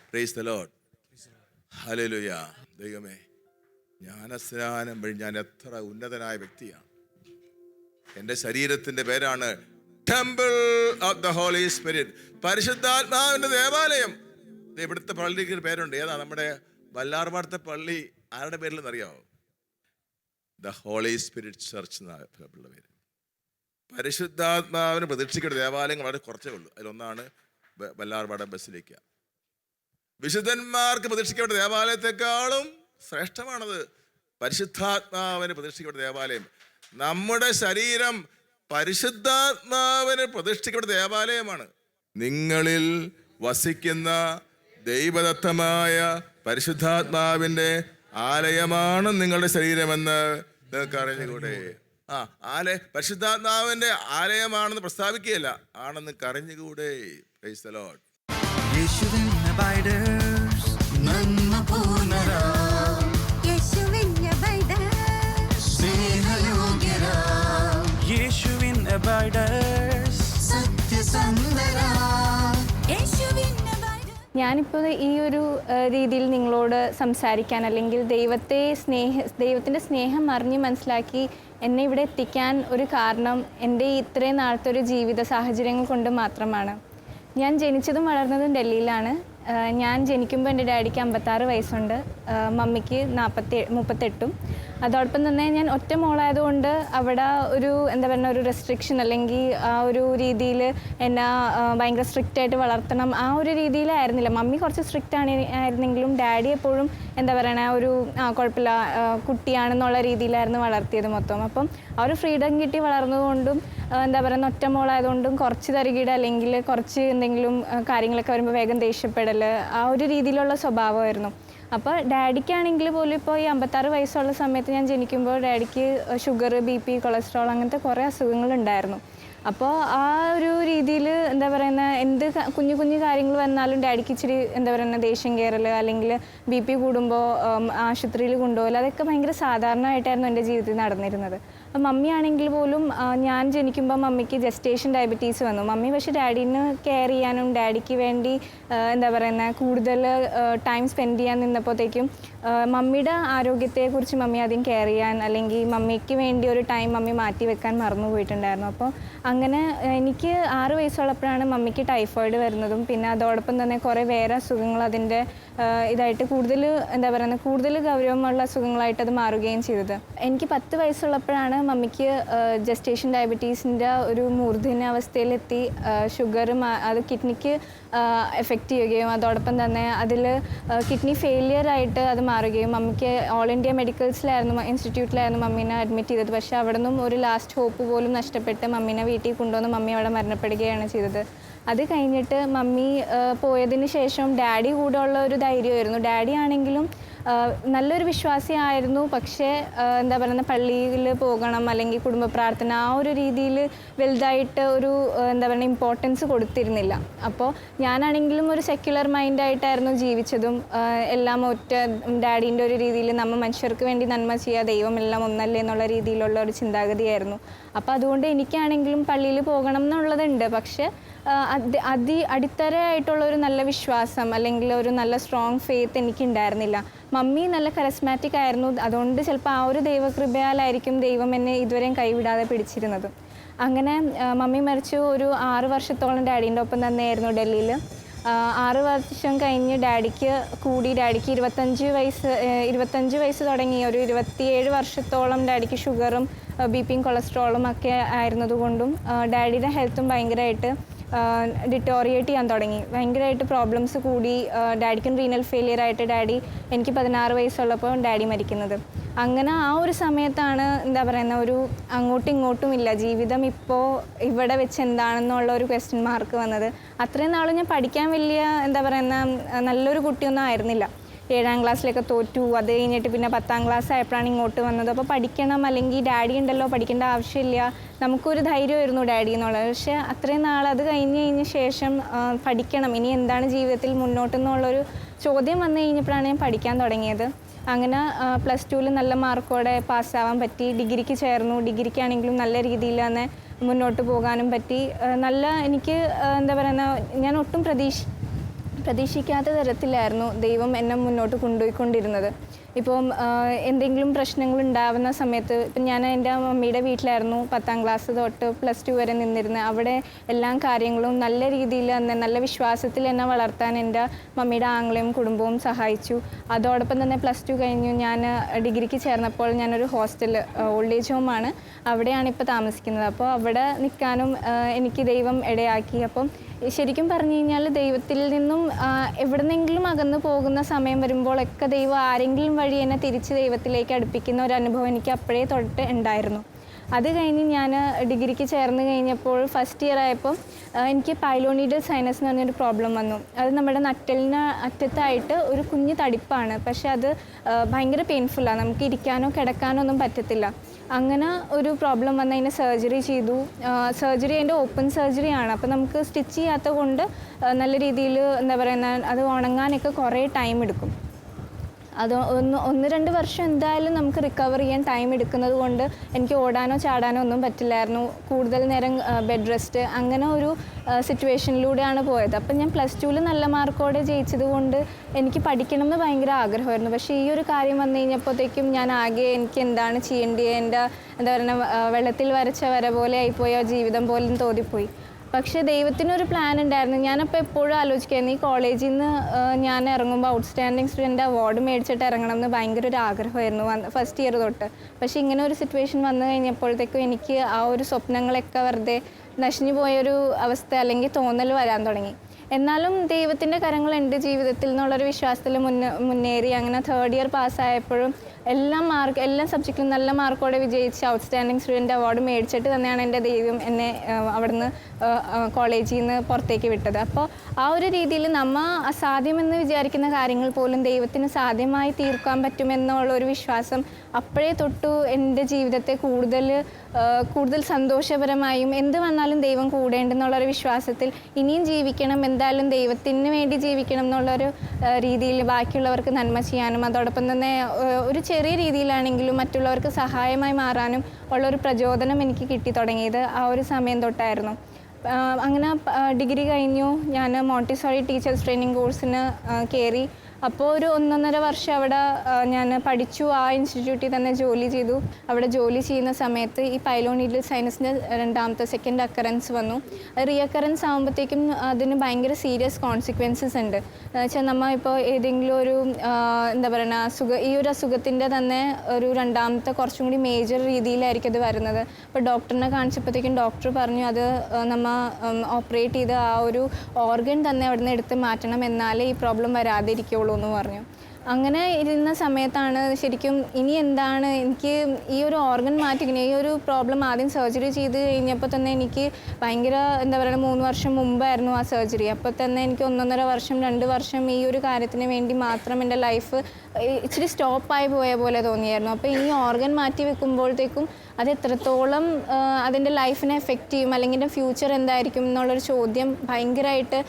Praise the Lord. ഹല്ലേലൂയ. ദൈവമേ, ജ്ഞാനസ്നാനം വഴി ഞാൻ എത്ര ഉന്നതനായ വ്യക്തിയാണ്. എൻ്റെ ശരീരത്തിൻ്റെ പേരാണ് temple of the holy spirit, പരിശുദ്ധാത്മാവിൻ്റെ ദേവാലയം. ഇവിടുത്തെ പള്ളിക്ക് ഒരു പേരുണ്ട്. ഏതാ? നമ്മുടെ വല്ലാർപാടത്തെ പള്ളി ആരുടെ പേരിലെന്ന് അറിയാമോ? ദ ഹോളി സ്പിരിറ്റ് ചർച്ച് എന്നുള്ള പേര്. പരിശുദ്ധാത്മാവിന് പ്രതീക്ഷിക്കേണ്ട ദേവാലയങ്ങൾ വളരെ കുറച്ചേ ഉള്ളൂ. അതിലൊന്നാണ് വല്ലാർപാടം ബസിലിക്ക. വിശുദ്ധന്മാർക്ക് പ്രതീക്ഷിക്കേണ്ട ദേവാലയത്തെക്കാളും ശ്രേഷ്ഠമാണത് പരിശുദ്ധാത്മാവിന് പ്രതീക്ഷിക്കേണ്ട ദേവാലയം. നമ്മുടെ ശരീരം പരിശുദ്ധാത്മാവിന് പ്രതിഷ്ഠിക്കപ്പെട്ട ദേവാലയമാണ്. നിങ്ങളിൽ വസിക്കുന്ന ദൈവദത്തമായ പരിശുദ്ധാത്മാവിൻ്റെ ആലയമാണ് നിങ്ങളുടെ ശരീരമെന്ന് നിങ്ങൾക്ക് അറിഞ്ഞുകൂടെ? പരിശുദ്ധാത്മാവിൻ്റെ ആലയമാണെന്ന് പ്രസ്താവിക്കുകയല്ല, ആണെന്ന് അറിഞ്ഞുകൂടെ? Praise the Lord. യേശുവിൻ abiders, നന്മ പൂർണ്ണരാം യേശുവിൻ abiders, സ്നേഹയോഗ്യരാം യേശുവിൻ abiders, സത്യസന്ധരാം യേശുവിൻ abiders. ഞാനിപ്പോൾ ഈ ഒരു രീതിയിൽ നിങ്ങളോട് സംസാരിക്കാൻ, അല്ലെങ്കിൽ ദൈവത്തിൻ്റെ സ്നേഹം അറിഞ്ഞ് മനസ്സിലാക്കി എന്നെ ഇവിടെ എത്തിക്കാൻ ഒരു കാരണം എൻ്റെ ഇത്രയും നാളത്തെ ഒരു ജീവിത സാഹചര്യങ്ങൾ കൊണ്ട് മാത്രമാണ്. ഞാൻ ജനിച്ചതും വളർന്നതും ഡൽഹിയിലാണ്. ഞാൻ ജനിക്കുമ്പോൾ എൻ്റെ ഡാഡിക്ക് 56 വയസ്സുണ്ട്, മമ്മിക്ക് 38. അതോടൊപ്പം തന്നെ ഞാൻ ഒറ്റ മോളായതുകൊണ്ട് അവിടെ ഒരു ഒരു റെസ്ട്രിക്ഷൻ, അല്ലെങ്കിൽ ആ ഒരു രീതിയിൽ എന്നെ ഭയങ്കര സ്ട്രിക്റ്റായിട്ട് വളർത്തണം, ആ ഒരു രീതിയിലായിരുന്നില്ല. മമ്മി കുറച്ച് സ്ട്രിക്റ്റ് ആയിരുന്നെങ്കിലും ഡാഡി എപ്പോഴും ഒരു കുഴപ്പമില്ല, കുട്ടിയാണെന്നുള്ള രീതിയിലായിരുന്നു വളർത്തിയത് മൊത്തം. അപ്പം ആ ഒരു ഫ്രീഡം കിട്ടി വളർന്നതുകൊണ്ടും ഒറ്റ മോളായതുകൊണ്ടും കുറച്ച് തരികിട, അല്ലെങ്കിൽ കുറച്ച് എന്തെങ്കിലും കാര്യങ്ങളൊക്കെ വരുമ്പോൾ വേഗം ദേഷ്യപ്പെടൽ, ആ ഒരു രീതിയിലുള്ള സ്വഭാവമായിരുന്നു. അപ്പോൾ ഡാഡിക്കാണെങ്കിൽ പോലും ഇപ്പോൾ ഈ 56 വയസ്സുള്ള സമയത്ത് ഞാൻ ജനിക്കുമ്പോൾ ഡാഡിക്ക് ഷുഗർ, BP, കൊളസ്ട്രോൾ അങ്ങനത്തെ കുറേ അസുഖങ്ങളുണ്ടായിരുന്നു. അപ്പോൾ ആ ഒരു രീതിയിൽ എന്ത് കുഞ്ഞു കുഞ്ഞു കാര്യങ്ങൾ വന്നാലും ഡാഡിക്ക് ഇച്ചിരി ദേഷ്യം കയറൽ, അല്ലെങ്കിൽ BP കൂടുമ്പോൾ ആശുപത്രിയിൽ കൊണ്ടുപോകൽ, അതൊക്കെ ഭയങ്കര സാധാരണമായിട്ടായിരുന്നു എൻ്റെ ജീവിതത്തിൽ നടന്നിരുന്നത്. അപ്പം മമ്മി ആണെങ്കിൽ പോലും ഞാൻ ജനിക്കുമ്പോൾ മമ്മിക്ക് ജസ്റ്റേഷൻ ഡയബറ്റീസ് വന്നു. മമ്മി പക്ഷേ ഡാഡീനെ കെയർ ചെയ്യാനും ഡാഡിക്ക് വേണ്ടി കൂടുതൽ ടൈം സ്പെൻഡ് ചെയ്യാൻ നിന്നപ്പോഴത്തേക്കും മമ്മിയുടെ ആരോഗ്യത്തെക്കുറിച്ച് മമ്മി ആദ്യം കെയർ ചെയ്യാൻ, അല്ലെങ്കിൽ മമ്മിക്ക് വേണ്ടി ഒരു ടൈം മമ്മി മാറ്റി വെക്കാൻ മറന്നു പോയിട്ടുണ്ടായിരുന്നു. അപ്പോൾ അങ്ങനെ എനിക്ക് 6 വയസ്സുള്ളപ്പോഴാണ് മമ്മിക്ക് ടൈഫോയിഡ് വരുന്നതും, പിന്നെ അതോടൊപ്പം തന്നെ കുറേ വേറെ അസുഖങ്ങൾ അതിൻ്റെ ഇതായിട്ട് കൂടുതൽ കൂടുതൽ ഗൗരവമുള്ള അസുഖങ്ങളായിട്ട് അത് മാറുകയും ചെയ്തത്. എനിക്ക് 10 വയസ്സുള്ളപ്പോഴാണ് മമ്മിക്ക് ജസ്റ്റേഷൻ ഡയബറ്റീസിൻ്റെ ഒരു മൂർധന്യാവസ്ഥയിലെത്തി. ഷുഗറും അത് കിഡ്നിക്ക് എഫക്റ്റ് ചെയ്യുകയും അതോടൊപ്പം തന്നെ അതിൽ കിഡ്നി ഫെയിലിയറായിട്ട് അത് മാറുകയും മമ്മിക്ക് ഓൾ ഇന്ത്യ മെഡിക്കൽസിലായിരുന്നു ഇൻസ്റ്റിറ്റ്യൂട്ടിലായിരുന്നു മമ്മീനെ അഡ്മിറ്റ് ചെയ്തത്. പക്ഷേ അവിടെ നിന്നും ഒരു ലാസ്റ്റ് ഹോപ്പ് പോലും നഷ്ടപ്പെട്ട് മമ്മീനെ വീട്ടിൽ കൊണ്ടുവന്ന് മമ്മി അവിടെ മരണപ്പെടുകയാണ് ചെയ്തത്. അത് കഴിഞ്ഞിട്ട് മമ്മി പോയതിന് ശേഷം ഡാഡി കൂടെ ഉള്ള ഒരു ധൈര്യമായിരുന്നു. ഡാഡി ആണെങ്കിലും നല്ലൊരു വിശ്വാസിയായിരുന്നു. പക്ഷേ എന്താ പറയുക, പള്ളിയിൽ പോകണം അല്ലെങ്കിൽ കുടുംബ പ്രാർത്ഥന ആ ഒരു രീതിയിൽ വലുതായിട്ട് ഒരു എന്താ പറയുക ഇമ്പോർട്ടൻസ് കൊടുത്തിരുന്നില്ല. അപ്പോൾ ഞാനാണെങ്കിലും ഒരു സെക്യുലർ മൈൻഡായിട്ടായിരുന്നു ജീവിച്ചതും. എല്ലാം ഒറ്റ ഡാഡീൻ്റെ ഒരു രീതിയിൽ നമ്മൾ മനുഷ്യർക്ക് വേണ്ടി നന്മ ചെയ്യുക, ദൈവം എല്ലാം ഒന്നല്ലേ എന്നുള്ള രീതിയിലുള്ള ഒരു ചിന്താഗതിയായിരുന്നു. അപ്പോൾ അതുകൊണ്ട് എനിക്കാണെങ്കിലും പള്ളിയിൽ പോകണം എന്നുള്ളതുണ്ട്. പക്ഷേ അടിത്തറയായിട്ടുള്ള ഒരു നല്ല വിശ്വാസം അല്ലെങ്കിൽ ഒരു നല്ല സ്ട്രോങ് ഫെയ്ത്ത് എനിക്കുണ്ടായിരുന്നില്ല. മമ്മി നല്ല കരസ്മാറ്റിക് ആയിരുന്നു. അതുകൊണ്ട് ചിലപ്പോൾ ആ ഒരു ദൈവകൃപയാലായിരിക്കും ദൈവം എന്നെ ഇതുവരെയും കൈവിടാതെ പിടിച്ചിരുന്നത്. അങ്ങനെ മമ്മി മരിച്ചു ഒരു 6 വർഷത്തോളം ഡാഡീൻ്റെ ഒപ്പം തന്നെയായിരുന്നു ഡൽഹിയിൽ. 6 വർഷം കഴിഞ്ഞ് ഡാഡിക്ക് 25 വയസ്സ് തുടങ്ങി ഒരു 27 വർഷത്തോളം ഡാഡിക്ക് ഷുഗറും ബിപിയും കൊളസ്ട്രോളും ഒക്കെ ആയിരുന്നതുകൊണ്ടും ഡാഡിയുടെ ഹെൽത്തും ഭയങ്കരമായിട്ട് ഡിറ്റോറിയേറ്റ് ചെയ്യാൻ തുടങ്ങി. ഭയങ്കരമായിട്ട് പ്രോബ്ലംസ് കൂടി. ഡാഡിക്കും റീനൽ ഫെയിലിയർ ആയിട്ട് ഡാഡി എനിക്ക് 16 വയസ്സുള്ളപ്പോൾ ഡാഡി മരിക്കുന്നത്. അങ്ങനെ ആ ഒരു സമയത്താണ് എന്താ പറയുന്ന ഒരു അങ്ങോട്ടും ഇങ്ങോട്ടും ഇല്ല ജീവിതം ഇപ്പോൾ ഇവിടെ വെച്ച് എന്താണെന്നുള്ള ഒരു ക്വസ്റ്റ്യൻ മാർക്ക് വന്നത്. അത്രയും നാളും ഞാൻ പഠിക്കാൻ വലിയ എന്താ പറയുന്ന നല്ലൊരു കുട്ടിയൊന്നും ആയിരുന്നില്ല. 7ാം ക്ലാസ്സിലൊക്കെ തോറ്റു. അത് കഴിഞ്ഞിട്ട് പിന്നെ 10ാം ക്ലാസ് ആയപ്പോഴാണ് ഇങ്ങോട്ട് വന്നത്. അപ്പോൾ പഠിക്കണം, അല്ലെങ്കിൽ ഡാഡി ഉണ്ടല്ലോ പഠിക്കേണ്ട ആവശ്യമില്ല, നമുക്കൊരു ധൈര്യമായിരുന്നു ഡാഡി എന്നുള്ളത്. പക്ഷേ അത്രയും നാൾ അത് കഴിഞ്ഞ ശേഷം പഠിക്കണം, ഇനി എന്താണ് ജീവിതത്തിൽ മുന്നോട്ടെന്നുള്ളൊരു ചോദ്യം വന്നു കഴിഞ്ഞപ്പോഴാണ് ഞാൻ പഠിക്കാൻ തുടങ്ങിയത്. അങ്ങനെ +2 നല്ല മാർക്കോടെ പാസ്സാവാൻ പറ്റി. ഡിഗ്രിക്ക് ചേർന്നു. ഡിഗ്രിക്കാണെങ്കിലും നല്ല രീതിയിൽ തന്നെ മുന്നോട്ട് പോകാനും പറ്റി. നല്ല എനിക്ക് എന്താ പറയുന്ന ഞാൻ ഒട്ടും പ്രതീക്ഷിക്കാത്ത തരത്തിലായിരുന്നു ദൈവം എന്നെ മുന്നോട്ട് കൊണ്ടുപോയിക്കൊണ്ടിരുന്നത്. ഇപ്പം എന്തെങ്കിലും പ്രശ്നങ്ങൾ ഉണ്ടാവുന്ന സമയത്ത് ഇപ്പം ഞാൻ എൻ്റെ മമ്മിയുടെ വീട്ടിലായിരുന്നു 10ാം ക്ലാസ് തൊട്ട് +2 വരെ നിന്നിരുന്നത്. അവിടെ എല്ലാ കാര്യങ്ങളും നല്ല രീതിയിൽ തന്നെ നല്ല വിശ്വാസത്തിൽ എന്നെ വളർത്താൻ എൻ്റെ മമ്മിയുടെ ആങ്ങളെയും കുടുംബവും സഹായിച്ചു. അതോടൊപ്പം തന്നെ +2 കഴിഞ്ഞു ഞാൻ ഡിഗ്രിക്ക് ചേർന്നപ്പോൾ ഞാനൊരു ഹോസ്റ്റൽ ഓൾഡ് ഏജ് ഹോമാണ് അവിടെയാണ് ഇപ്പോൾ താമസിക്കുന്നത്. അപ്പോൾ അവിടെ നിൽക്കാനും എനിക്ക് ദൈവം ഇടയാക്കി. അപ്പം ശരിക്കും പറഞ്ഞു കഴിഞ്ഞാൽ ദൈവത്തിൽ നിന്നും എവിടെന്നെങ്കിലും അകന്നു പോകുന്ന സമയം വരുമ്പോഴൊക്കെ ദൈവം ആരെങ്കിലും വഴി എന്നെ തിരിച്ച് ദൈവത്തിലേക്ക് അടുപ്പിക്കുന്ന ഒരു അനുഭവം എനിക്ക് അപ്പോഴേ തൊട്ട് ഉണ്ടായിരുന്നു. അത് കഴിഞ്ഞ് ഞാൻ ഡിഗ്രിക്ക് ചേർന്ന് കഴിഞ്ഞപ്പോൾ ഫസ്റ്റ് ഇയർ ആയപ്പോൾ എനിക്ക് പൈലോണിഡൽ സൈനസ് എന്ന് പറഞ്ഞൊരു പ്രോബ്ലം വന്നു. അത് നമ്മുടെ നട്ടലിന് അറ്റത്തായിട്ട് ഒരു കുഞ്ഞ് തടിപ്പാണ്. പക്ഷെ അത് ഭയങ്കര പെയിൻഫുള്ളാണ്. നമുക്ക് ഇരിക്കാനോ കിടക്കാനോ ഒന്നും പറ്റത്തില്ല. അങ്ങനെ ഒരു പ്രോബ്ലം വന്ന് അതിനെ സർജറി ചെയ്തു. സർജറി അതിൻ്റെ ഓപ്പൺ സർജറിയാണ്. അപ്പോൾ നമുക്ക് സ്റ്റിച്ച് ചെയ്യാത്ത കൊണ്ട് നല്ല രീതിയിൽ എന്താ പറയുന്ന അത് ഉണങ്ങാനൊക്കെ കുറേ ടൈം എടുക്കും. അത് 1-2 വർഷം എന്തായാലും നമുക്ക് റിക്കവർ ചെയ്യാൻ ടൈം എടുക്കുന്നത് കൊണ്ട് എനിക്ക് ഓടാനോ ചാടാനോ ഒന്നും പറ്റില്ലായിരുന്നു. കൂടുതൽ നേരം ബെഡ് റെസ്റ്റ് അങ്ങനെ ഒരു സിറ്റുവേഷനിലൂടെയാണ് പോയത്. അപ്പം ഞാൻ +2 നല്ല മാർക്കോടെ ജയിച്ചത് കൊണ്ട് എനിക്ക് പഠിക്കണം എന്ന് ഭയങ്കര ആഗ്രഹമായിരുന്നു. പക്ഷേ ഈ ഒരു കാര്യം വന്നു കഴിഞ്ഞപ്പോഴത്തേക്കും ഞാൻ ആകെ എനിക്ക് എന്താണ് ചെയ്യേണ്ടത്, എൻ്റെ എന്താ പറയുക വെള്ളത്തിൽ വരച്ച വര പോലെ ആയിപ്പോയി, ജീവിതം പോലും തോന്നിപ്പോയി. പക്ഷേ ദൈവത്തിനൊരു പ്ലാൻ ഉണ്ടായിരുന്നു. ഞാനപ്പോൾ എപ്പോഴും ആലോചിക്കായിരുന്നു ഈ കോളേജിൽ നിന്ന് ഞാൻ ഇറങ്ങുമ്പോൾ ഔട്ട്സ്റ്റാൻഡിങ് സ്റ്റുഡൻറ്റ് അവാർഡ് മേടിച്ചിട്ട് ഇറങ്ങണം എന്ന് ഭയങ്കര ഒരു ആഗ്രഹമായിരുന്നു ഫസ്റ്റ് ഇയർ തൊട്ട്. പക്ഷേ ഇങ്ങനെ ഒരു സിറ്റുവേഷൻ വന്നു കഴിഞ്ഞപ്പോഴത്തേക്കും എനിക്ക് ആ ഒരു സ്വപ്നങ്ങളൊക്കെ വെറുതെ നശിഞ്ഞു പോയൊരു അവസ്ഥ അല്ലെങ്കിൽ തോന്നൽ വരാൻ തുടങ്ങി. എന്നാലും ദൈവത്തിൻ്റെ കരങ്ങൾ എൻ്റെ ജീവിതത്തിൽ നിന്നുള്ളൊരു വിശ്വാസത്തിൽ മുന്നേറി. അങ്ങനെ 3rd ഇയർ പാസ്സായപ്പോഴും എല്ലാ സബ്ജക്റ്റിലും നല്ല മാർക്കോടെ വിജയിച്ച് ഔട്ട്സ്റ്റാൻഡിങ് സ്റ്റുഡൻറ്റ് അവാർഡ് മേടിച്ചിട്ട് തന്നെയാണ് എൻ്റെ ദൈവം എന്നെ അവിടുന്ന് കോളേജിൽ നിന്ന് പുറത്തേക്ക് വിട്ടത്. അപ്പോൾ ആ ഒരു രീതിയിൽ നമ്മൾ അസാധ്യമെന്ന് വിചാരിക്കുന്ന കാര്യങ്ങൾ പോലും ദൈവത്തിന് സാധ്യമായി തീർക്കാൻ പറ്റുമെന്നുള്ളൊരു വിശ്വാസം അപ്പോഴേ തൊട്ടു എൻ്റെ ജീവിതത്തെ കൂടുതൽ സന്തോഷപരമായും എന്ത് വന്നാലും ദൈവം കൂടേണ്ടെന്നുള്ളൊരു വിശ്വാസത്തിൽ ഇനിയും ജീവിക്കണം, എന്തായാലും ദൈവത്തിന് വേണ്ടി ജീവിക്കണം എന്നുള്ളൊരു രീതിയിൽ ബാക്കിയുള്ളവർക്ക് നന്മ ചെയ്യാനും അതോടൊപ്പം തന്നെ ഒരു ചെറിയ രീതിയിലാണെങ്കിലും മറ്റുള്ളവർക്ക് സഹായമായി മാറാനും ഉള്ളൊരു പ്രചോദനം എനിക്ക് കിട്ടി തുടങ്ങിയത് ആ ഒരു സമയം തൊട്ടായിരുന്നു. അങ്ങനെ ഡിഗ്രി കഴിഞ്ഞു. ഞാൻ മോണ്ടിസോറി ടീച്ചേഴ്സ് ട്രെയിനിങ് കോഴ്സിന് കയറി. അപ്പോൾ ഒരു 1.5 വർഷം അവിടെ ഞാൻ പഠിച്ചു. ആ ഇൻസ്റ്റിറ്റ്യൂട്ടിൽ തന്നെ ജോലി ചെയ്തു. അവിടെ ജോലി ചെയ്യുന്ന സമയത്ത് ഈ പൈലോണീഡിയൽ സൈനസിൻ്റെ സെക്കൻഡ് അക്കറൻസ് വന്നു. റീഅക്കറൻസ് ആകുമ്പോഴത്തേക്കും അതിന് ഭയങ്കര സീരിയസ് കോൺസിക്വൻസസ് ഉണ്ട്. വെച്ചാൽ നമ്മൾ ഇപ്പോൾ ഏതെങ്കിലും ഒരു എന്താ പറയുക ഈ ഒരു അസുഖത്തിൻ്റെ തന്നെ ഒരു രണ്ടാമത്തെ കുറച്ചും കൂടി മേജർ രീതിയിലായിരിക്കും അത് വരുന്നത്. അപ്പോൾ ഡോക്ടറിനെ കാണിച്ചപ്പോഴത്തേക്കും ഡോക്ടർ പറഞ്ഞു അത് നമ്മൾ ഓപ്പറേറ്റ് ചെയ്ത് ആ ഒരു ഓർഗൻ തന്നെ അവിടെ നിന്ന് എടുത്ത് മാറ്റണം, എന്നാലേ ഈ പ്രോബ്ലം വരാതിരിക്കുള്ളൂ എന്ന് പറഞ്ഞു. അങ്ങനെ ഇരുന്ന സമയത്താണ് ശരിക്കും ഇനി എന്താണ് എനിക്ക് ഈ ഒരു ഓർഗൻ മാറ്റിക്കണം, ഈ ഒരു പ്രോബ്ലം ആദ്യം സർജറി ചെയ്ത് കഴിഞ്ഞപ്പോൾ തന്നെ എനിക്ക് ഭയങ്കര എന്താ പറയുക 3 വർഷം മുമ്പായിരുന്നു ആ സർജറി. അപ്പോൾ തന്നെ എനിക്ക് 1.5 വർഷം 2 വർഷം ഈ ഒരു കാര്യത്തിന് വേണ്ടി മാത്രം എൻ്റെ ലൈഫ് ഇച്ചിരി സ്റ്റോപ്പായി പോയ പോലെ തോന്നിയായിരുന്നു. അപ്പോൾ ഈ ഓർഗൻ മാറ്റി വെക്കുമ്പോഴത്തേക്കും അത് എത്രത്തോളം അതിൻ്റെ ലൈഫിനെ എഫക്റ്റ് ചെയ്യും, അല്ലെങ്കിൽ എൻ്റെ ഫ്യൂച്ചർ എന്തായിരിക്കും എന്നുള്ളൊരു ചോദ്യം ഭയങ്കരമായിട്ട്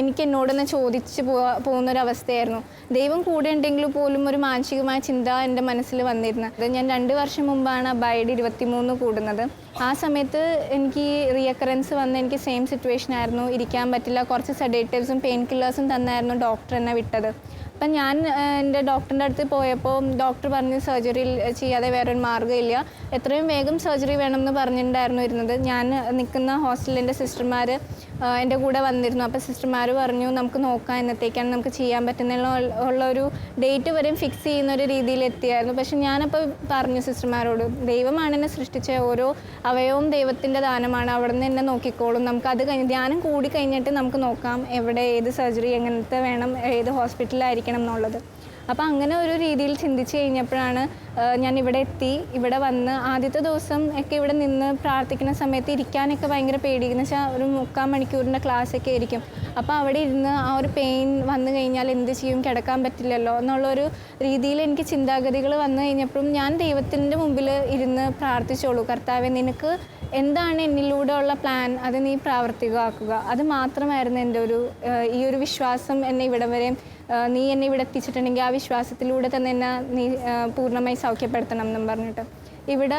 എനിക്ക് എന്നോട് തന്നെ ചോദിച്ച് പോകുന്നൊരവസ്ഥയായിരുന്നു. ദൈവം കൂടെ ഉണ്ടെങ്കിൽ പോലും ഒരു മാനസികമായ ചിന്ത എൻ്റെ മനസ്സിൽ വന്നിരുന്നത്. ഞാൻ 2 വർഷം മുമ്പാണ് അബൈഡ് 23 കൂടുന്നത്. ആ സമയത്ത് എനിക്ക് റീഅക്കറൻസ് വന്ന് എനിക്ക് സെയിം സിറ്റുവേഷൻ ആയിരുന്നു. ഇരിക്കാൻ പറ്റില്ല, കുറച്ച് സെഡേറ്റീവ്സും പെയിൻ കില്ലേഴ്സും തന്നായിരുന്നു ഡോക്ടർ എന്നെ വിട്ടത്. അപ്പം ഞാൻ എൻ്റെ ഡോക്ടറിൻ്റെ അടുത്ത് പോയപ്പോൾ ഡോക്ടർ പറഞ്ഞു സർജറി ചെയ്യാതെ വേറൊരു മാർഗ്ഗമില്ല, എത്രയും വേഗം സർജറി വേണമെന്ന് പറഞ്ഞിട്ടുണ്ടായിരുന്നു ഇരുന്നത്. ഞാൻ നിൽക്കുന്ന ഹോസ്റ്റലിൻ്റെ സിസ്റ്റർമാർ എൻ്റെ കൂടെ വന്നിരുന്നു. അപ്പോൾ സിസ്റ്റർമാർ പറഞ്ഞു നമുക്ക് നോക്കാം എന്നത്തേക്കാണ് നമുക്ക് ചെയ്യാൻ പറ്റുന്നുള്ളൊരു ഡേറ്റ് വരെയും ഫിക്സ് ചെയ്യുന്ന ഒരു രീതിയിൽ എത്തിയായിരുന്നു. പക്ഷെ ഞാനപ്പോൾ പറഞ്ഞു സിസ്റ്റർമാരോട്, ദൈവമാണ് എന്നെ സൃഷ്ടിച്ച ഓരോ അവയവവും ദൈവത്തിൻ്റെ ദാനമാണ്, അവിടെ നിന്ന് എന്നെ നോക്കിക്കോളും, നമുക്കത് ധ്യാനം കൂടി കഴിഞ്ഞിട്ട് നമുക്ക് നോക്കാം എവിടെ ഏത് സർജറി എങ്ങനത്തെ വേണം, ഏത് ഹോസ്പിറ്റലിലായിരിക്കണം എന്നുള്ളത്. അപ്പോൾ അങ്ങനെ ഒരു രീതിയിൽ ചിന്തിച്ച് കഴിഞ്ഞപ്പോഴാണ് ഞാൻ ഇവിടെ എത്തി. ഇവിടെ വന്ന് ആദ്യത്തെ ദിവസം ഒക്കെ ഇവിടെ നിന്ന് പ്രാർത്ഥിക്കുന്ന സമയത്ത് ഇരിക്കാനൊക്കെ ഭയങ്കര പേടിയെന്ന് വെച്ചാൽ ഒരു 3/4 മണിക്കൂറിൻ്റെ ക്ലാസ്സൊക്കെ ആയിരിക്കും. അപ്പോൾ അവിടെ ഇരുന്ന് ആ ഒരു പെയിൻ വന്നു കഴിഞ്ഞാൽ എന്ത് ചെയ്യും, കിടക്കാൻ പറ്റില്ലല്ലോ എന്നുള്ളൊരു രീതിയിൽ എനിക്ക് ചിന്താഗതികൾ വന്നു കഴിഞ്ഞപ്പോഴും ഞാൻ ദൈവത്തിൻ്റെ മുമ്പിൽ ഇരുന്ന് പ്രാർത്ഥിച്ചോളൂ, കർത്താവേ നിനക്ക് എന്താണ് എന്നിലൂടെ ഉള്ള പ്ലാൻ അത് നീ പ്രാവർത്തികമാക്കുക. അത് മാത്രമായിരുന്നു എൻ്റെ ഈ ഒരു വിശ്വാസം. എന്നെ ഇവിടെ വരെ നീ എന്നെ ഇവിടെ എത്തിച്ചിട്ടുണ്ടെങ്കിൽ ആ വിശ്വാസത്തിലൂടെ തന്നെ എന്നെ നീ പൂർണ്ണമായി സൗഖ്യപ്പെടുത്തണം എന്നും പറഞ്ഞിട്ട് ഇവിടെ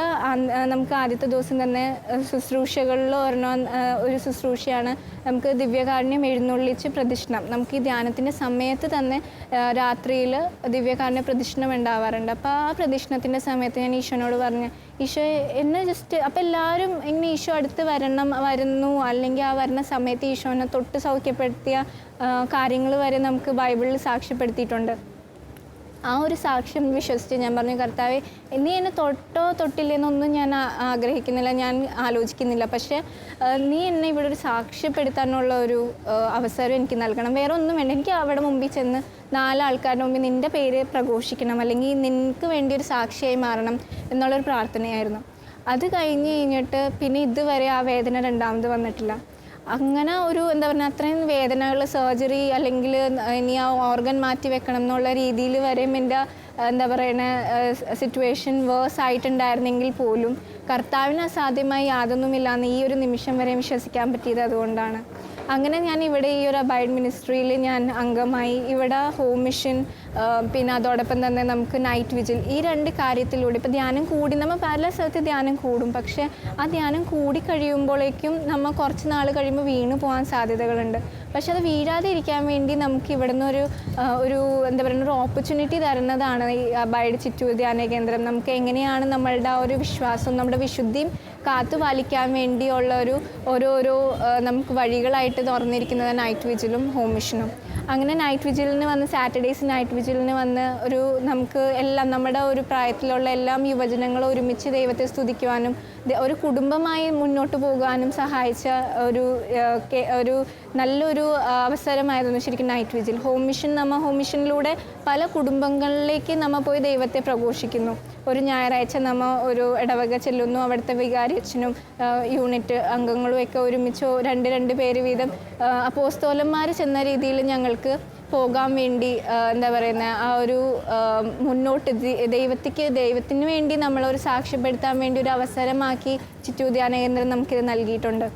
നമുക്ക് ആദ്യത്തെ ദിവസം തന്നെ ശുശ്രൂഷകളിൽ ഒരു ശുശ്രൂഷയാണ് നമുക്ക് ദിവ്യകാരുണ്യം എഴുന്നള്ളിച്ച് പ്രദക്ഷിണം. നമുക്ക് ഈ ധ്യാനത്തിൻ്റെ സമയത്ത് തന്നെ രാത്രിയിൽ ദിവ്യകാരുണ്യ പ്രദക്ഷിണം ഉണ്ടാവാറുണ്ട്. അപ്പോൾ ആ പ്രദക്ഷിണത്തിൻ്റെ സമയത്ത് ഞാൻ ഈശോനോട് പറഞ്ഞു, ഈശോ എന്നെ ജസ്റ്റ് അപ്പോൾ എല്ലാവരും ഇങ്ങനെ ഈശോ അടുത്ത് വരുന്നു, അല്ലെങ്കിൽ ആ വരുന്ന സമയത്ത് ഈശോനെ തൊട്ട് സൗഖ്യപ്പെടുത്തിയ കാര്യങ്ങൾ വരെ നമുക്ക് ബൈബിളിൽ സാക്ഷ്യപ്പെടുത്തിയിട്ടുണ്ട്. ആ ഒരു സാക്ഷ്യം വിശ്വസിച്ച് ഞാൻ പറഞ്ഞു, കർത്താവേ നീ എന്നെ തൊട്ടില്ലെന്നൊന്നും ഞാൻ ആഗ്രഹിക്കുന്നില്ല, ഞാൻ ആലോചിക്കുന്നില്ല, പക്ഷേ നീ എന്നെ ഇവിടെ ഒരു സാക്ഷ്യപ്പെടുത്താനുള്ള ഒരു അവസരം എനിക്ക് നൽകണം. വേറെ ഒന്നും വേണ്ട, എനിക്ക് അവിടെ മുമ്പിൽ ചെന്ന് 4 ആൾക്കാരുടെ മുമ്പിൽ നിൻ്റെ പേര് പ്രഘോഷിക്കണം, അല്ലെങ്കിൽ നിനക്ക് വേണ്ടി ഒരു സാക്ഷിയായി മാറണം എന്നുള്ളൊരു പ്രാർത്ഥനയായിരുന്നു. അത് കഴിഞ്ഞിട്ട് പിന്നെ ഇതുവരെ ആ വേദന രണ്ടാമത് വന്നിട്ടില്ല. അങ്ങനെ ഒരു എന്താ പറയുക അത്രയും വേദനകൾ സർജറി അല്ലെങ്കിൽ ഇനി ആ ഓർഗൻ മാറ്റി വെക്കണം എന്നുള്ള രീതിയിൽ വരെയും എൻ്റെ എന്താ പറയുന്ന സിറ്റുവേഷൻ വേഴ്സ് ആയിട്ടുണ്ടായിരുന്നെങ്കിൽ പോലും കർത്താവിന് അസാധ്യമായി യാതൊന്നുമില്ലാന്ന് ഈ ഒരു നിമിഷം വരെ വിശ്വസിക്കാൻ പറ്റിയത് അതുകൊണ്ടാണ്. അങ്ങനെ ഞാൻ ഇവിടെ ഈ ഒരു അബൈഡ് മിനിസ്ട്രിയിൽ ഞാൻ അംഗമായി. ഇവിടെ ഹോം മിഷൻ, പിന്നെ അതോടൊപ്പം തന്നെ നമുക്ക് നൈറ്റ് വിജിൽ, ഈ 2 കാര്യത്തിലൂടെ ഇപ്പോൾ ധ്യാനം കൂടി നമ്മൾ പല സ്ഥലത്ത് ധ്യാനം കൂടും, പക്ഷേ ആ ധ്യാനം കൂടി കഴിയുമ്പോഴേക്കും നമ്മൾ കുറച്ച് നാൾ കഴിയുമ്പോൾ വീണു പോകാൻ സാധ്യതകളുണ്ട്. പക്ഷെ അത് വീഴാതെ ഇരിക്കാൻ വേണ്ടി നമുക്ക് ഇവിടെ നിന്ന് ഒരു എന്താ പറയുക ഒരു ഓപ്പർച്യൂണിറ്റി തരുന്നതാണ് ഈ അബൈഡ് ചിറ്റൂർ ധ്യാന കേന്ദ്രം. നമുക്ക് എങ്ങനെയാണ് നമ്മളുടെ ആ ഒരു വിശ്വാസവും നമ്മുടെ വിശുദ്ധിയും കാത്തുപാലിക്കാൻ വേണ്ടിയുള്ള ഓരോരോ നമുക്ക് വഴികളായിട്ട് തുറന്നിരിക്കുന്നത് നൈറ്റ് വിജിലും ഹോം മിഷനും. അങ്ങനെ നൈറ്റ് വിജിലിന് വന്ന് സാറ്റർഡേയ്സ് നൈറ്റ് വിജിലിന് വന്ന് നമുക്ക് എല്ലാം നമ്മുടെ ഒരു പ്രായത്തിലുള്ള എല്ലാം യുവജനങ്ങൾ ഒരുമിച്ച് ദൈവത്തെ സ്തുതിക്കുവാനും ഒരു കുടുംബമായി മുന്നോട്ട് പോകാനും സഹായിച്ച ഒരു നല്ലൊരു അവസരമായിരുന്നു ശരിക്കും നൈറ്റ് വിജിൽ. ഹോം മിഷനിലൂടെ പല കുടുംബങ്ങളിലേക്ക് നമ്മൾ പോയി ദൈവത്തെ പ്രഘോഷിക്കുന്നു. ഒരു ഞായറാഴ്ച നമ്മൾ ഒരു ഇടവക ചെല്ലുന്നു, അവിടുത്തെ വികാരി അച്ഛനും യൂണിറ്റ് അംഗങ്ങളും ഒക്കെ ഒരുമിച്ചോ 2 പേര് വീതം അപ്പോസ്തലന്മാർ ചെന്ന രീതിയിൽ ഞങ്ങൾക്ക് പോകാൻ വേണ്ടി എന്താ പറയുന്ന ആ ഒരു മുന്നോട്ട് ദൈവത്തിന് വേണ്ടി നമ്മളൊരു സാക്ഷ്യപ്പെടുത്താൻ വേണ്ടി ഒരു അവസരമാക്കി ചിറ്റൂർ ധ്യാന കേന്ദ്രം നമുക്കിത് നൽകിയിട്ടുണ്ട്.